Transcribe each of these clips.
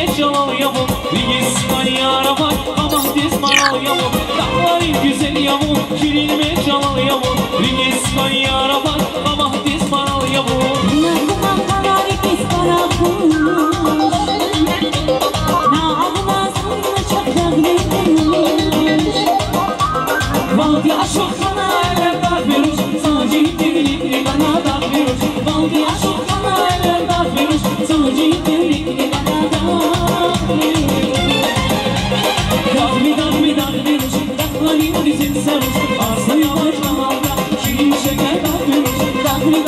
Kilime çalal yavrum, Bilgisayar yara bak, aman diz maral yavrum. Dağlar güzel yavrum, kilime çalal yavrum, Bilgisayar yara bak, aman diz maral yavrum. Bunlar kanar biz para bulmuş, na ağlasın çok dağılmış. Valdi aşık kana eller vermiş, sadece birlikte bana da vermiş. Valdi aşık kana eller vermiş, sadece birlikte bana da vermiş. Dağ vermiş, dağların bizim sarmış, arsa yavaş damalda, şirin şeker dağ vermiş. Dağ vermiş,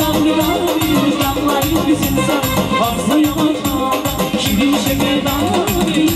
dağların bizim sarmış, arsa yavaş damalda, şirin şeker dağ vermiş.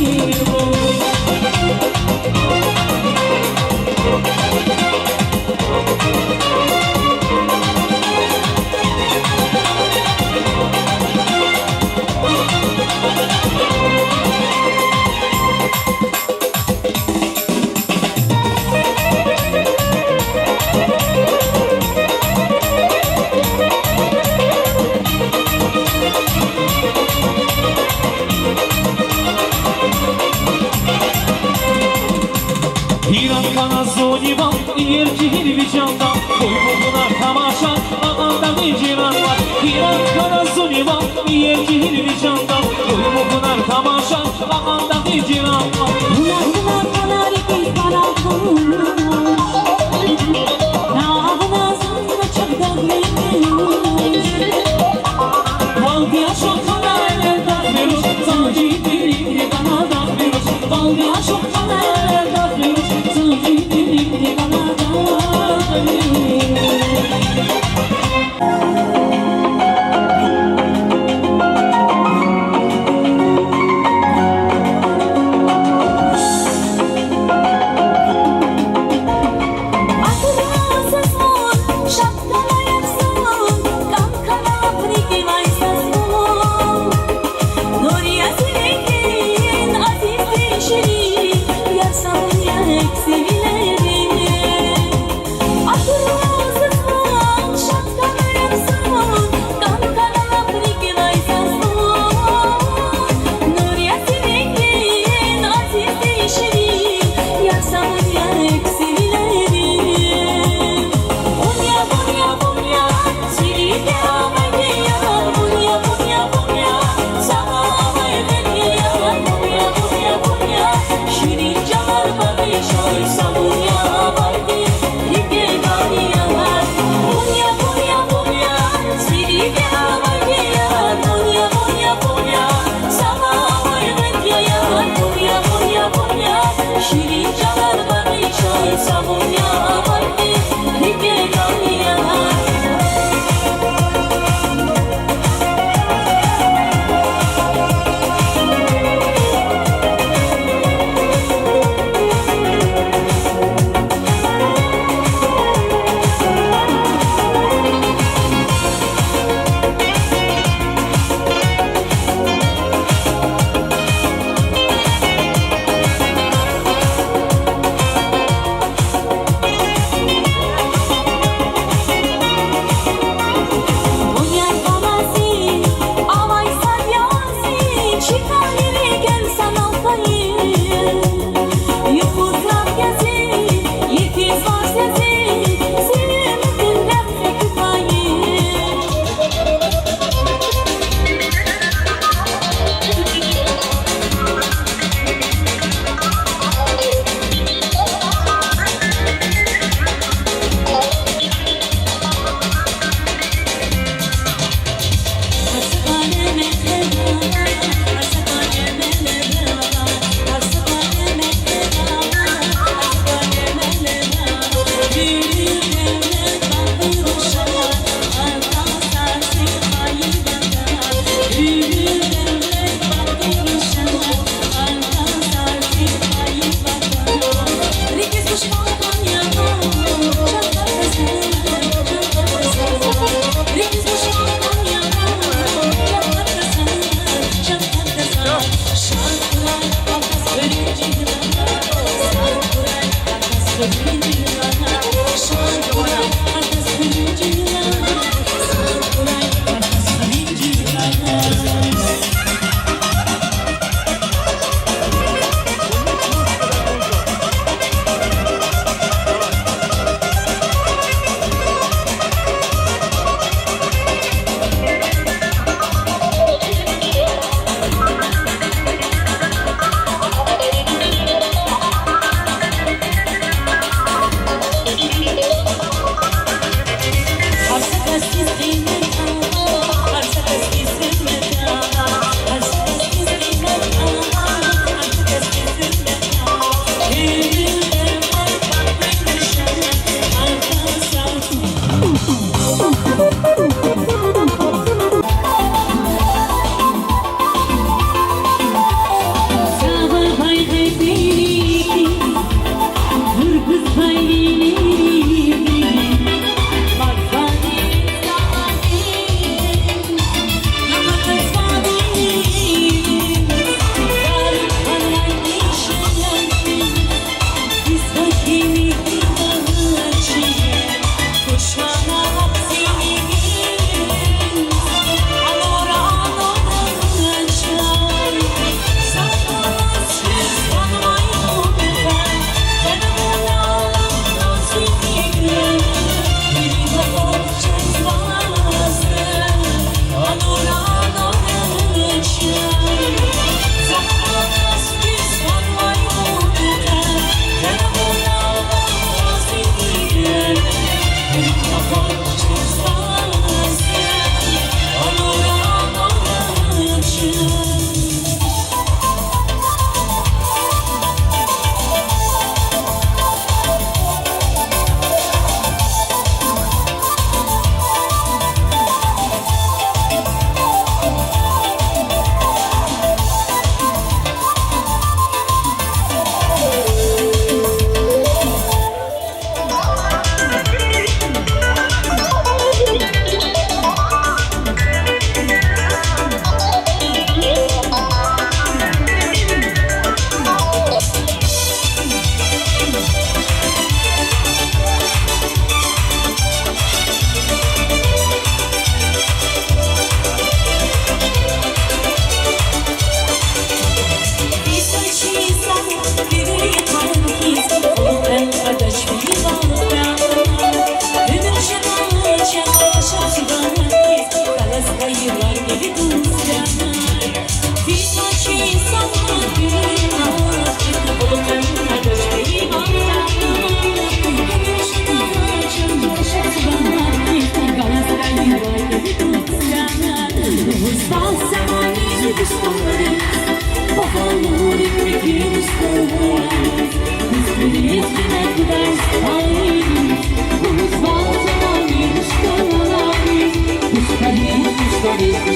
Zonivan, yercihil vicanda, koy buldular tamaşa, ağanda neciran var. İran kara zonivan, yercihil vicanda, koy buldular tamaşa, ağanda neciran var. Bunlar kanar biz para bulmuş, na ağlasın çok dağılmış. Valdi aşık kana eller vermiş, sadece birlikte bana da vermiş. Valdi aşık kana eller vermiş, sadece birlikte bana da vermiş.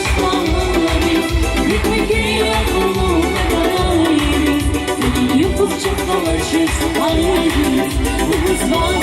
alışkanlıkla biz Gitmek geriye kolumda kararlıyız Senin yapıp çok dolaşırsın hayalimiz Bu hız var